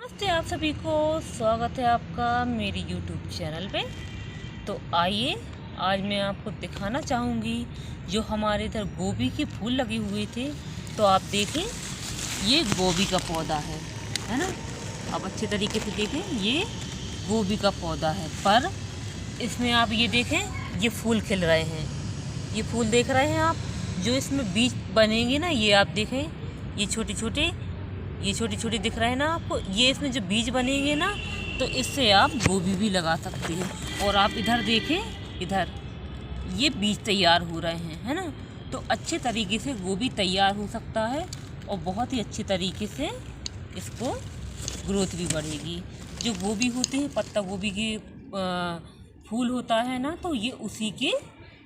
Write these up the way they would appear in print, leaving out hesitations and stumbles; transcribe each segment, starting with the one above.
नमस्ते आप सभी को, स्वागत है आपका मेरी YouTube चैनल पे। तो आइए आज मैं आपको दिखाना चाहूँगी जो हमारे इधर गोभी के फूल लगे हुए थे। तो आप देखें, ये गोभी का पौधा है ना। आप अच्छे तरीके से देखें, ये गोभी का पौधा है, पर इसमें आप ये देखें, ये फूल खिल रहे हैं। ये फूल देख रहे हैं आप, जो इसमें बीज बनेंगे ना, ये आप देखें, ये छोटे छोटे दिख रहे हैं ना आपको। ये इसमें जो बीज बनेंगे ना, तो इससे आप गोभी भी लगा सकते हैं। और आप इधर देखें, इधर ये बीज तैयार हो रहे हैं, है ना। तो अच्छे तरीके से गोभी तैयार हो सकता है और बहुत ही अच्छे तरीके से इसको ग्रोथ भी बढ़ेगी। जो गोभी होते हैं, पत्ता गोभी के फूल होता है ना, तो ये उसी के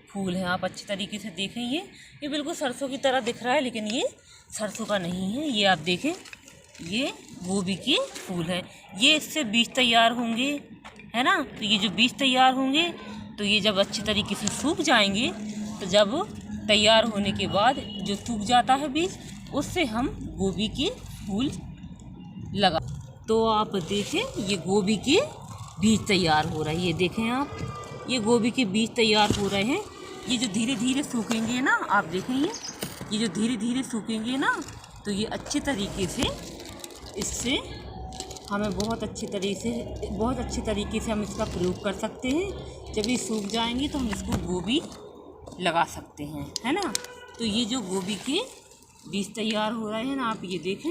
फूल हैं। आप अच्छे तरीके से देखें, ये बिल्कुल सरसों की तरह दिख रहा है, लेकिन ये सरसों का नहीं है। ये आप देखें, ये गोभी के फूल हैं। ये इससे बीज तैयार होंगे, है ना। तो ये जो बीज तैयार होंगे, तो ये जब अच्छे तरीके से सूख जाएंगे, तो जब तैयार होने के बाद जो सूख जाता है बीज, उससे हम गोभी के फूल लगा। तो आप देखें, ये गोभी के बीज तैयार हो रहे हैं। ये देखें आप, ये गोभी के बीज तैयार हो रहे हैं। ये जो धीरे धीरे सूखेंगे ना, आप देखें, ये जो धीरे धीरे सूखेंगे ना, तो ये अच्छे तरीके से इससे हमें बहुत अच्छे तरीके से हम इसका प्रयोग कर सकते हैं। जब ये सूख जाएंगे तो हम इसको गोभी लगा सकते हैं, है ना। तो ये जो गोभी के बीज तैयार हो रहे हैं ना, आप ये देखें,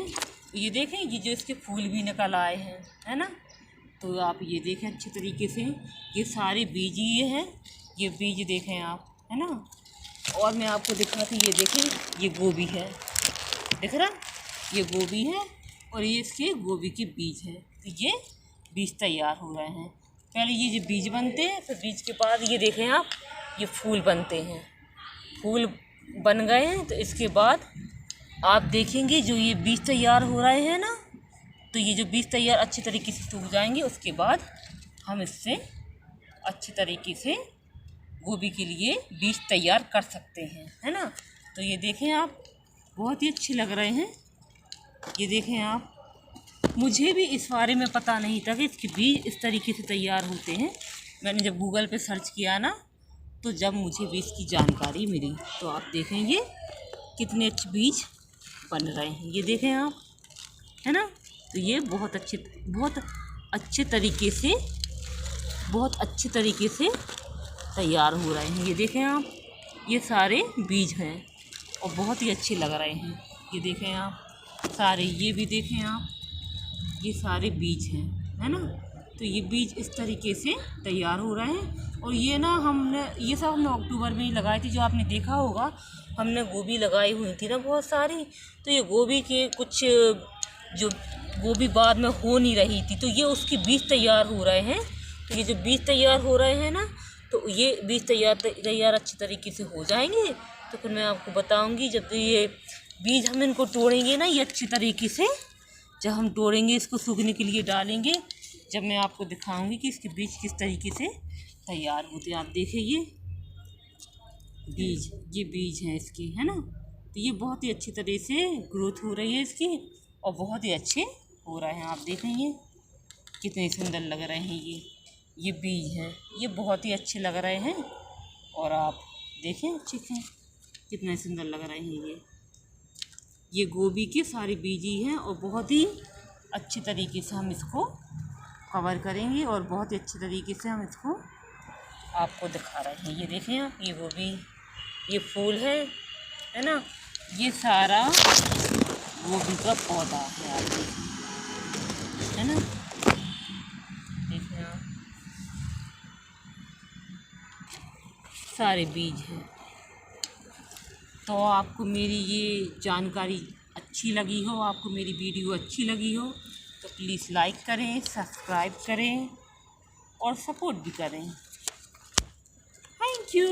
ये जो इसके फूल भी निकल आए हैं, है ना। तो आप ये देखें अच्छे तरीके से, ये सारे बीज ये हैं, ये बीज देखें आप, है ना। और मैं आपको दिखाती, ये देखें, ये गोभी है, दिख रहा, ये गोभी है और ये इसके गोभी के बीज हैं। तो ये बीज तैयार हो रहे हैं। पहले ये जो बीज बनते हैं, फिर बीज के बाद ये देखें आप, ये फूल बनते हैं। फूल बन गए हैं, तो इसके बाद आप देखेंगे जो ये बीज तैयार हो रहे हैं ना, तो ये जो बीज तैयार अच्छे तरीके से सूख जाएंगे, उसके बाद हम इससे अच्छे तरीके से गोभी के लिए बीज तैयार कर सकते हैं, है ना। तो ये देखें आप, बहुत ही अच्छे लग रहे हैं। ये देखें आप, मुझे भी इस बारे में पता नहीं था कि इसके बीज इस तरीके से तैयार होते हैं। मैंने जब गूगल पे सर्च किया ना, तो जब मुझे भी इसकी जानकारी मिली, तो आप देखेंगे कितने अच्छे बीज बन रहे हैं। ये देखें आप, है ना। तो ये बहुत अच्छे तरीके से तैयार हो रहे हैं। ये देखें आप, ये सारे बीज हैं और बहुत ही अच्छे लग रहे हैं। ये देखें आप, सारे ये भी देखें आप, ये सारे बीज हैं, है ना। तो ये बीज इस तरीके से तैयार हो रहे हैं। और ये ना ये सब हमने अक्टूबर में ही लगाई थी। जो आपने देखा होगा, हमने गोभी लगाई हुई थी ना बहुत सारी। तो ये गोभी के कुछ जो गोभी बाद में हो नहीं रही थी, तो ये उसके बीज तैयार हो रहे हैं। तो ये जो बीज तैयार हो रहे हैं ना, तो ये बीज तैयार अच्छे तरीके से हो जाएंगे, तो फिर मैं आपको बताऊंगी। जब ये बीज हम इनको तोड़ेंगे ना, ये अच्छे तरीके से जब हम तोड़ेंगे, इसको सूखने के लिए डालेंगे, जब मैं आपको दिखाऊंगी कि इसके बीज किस तरीके से तैयार होते हैं। आप देखें, ये बीज हैं इसके, है ना। तो ये बहुत ही अच्छी तरह से ग्रोथ हो रही है इसकी, और बहुत ही अच्छे हो रहे हैं। आप देखें, ये कितने सुंदर लग रहे हैं। ये बीज हैं, ये बहुत ही अच्छे लग रहे हैं। और आप देखें अच्छे से कितने सुंदर लग रहे हैं। ये गोभी के सारे बीज ही हैं, और बहुत ही अच्छे तरीके से हम इसको कवर करेंगे, और बहुत ही अच्छे तरीके से हम इसको आपको दिखा रहे हैं। ये देखें आप, ये गोभी, ये फूल है ना। ये सारा गोभी का पौधा है, आप देखें, है ना। देखें आप, सारे बीज हैं। तो आपको मेरी ये जानकारी अच्छी लगी हो, आपको मेरी वीडियो अच्छी लगी हो, तो प्लीज़ लाइक करें, सब्सक्राइब करें और सपोर्ट भी करें। Thank you.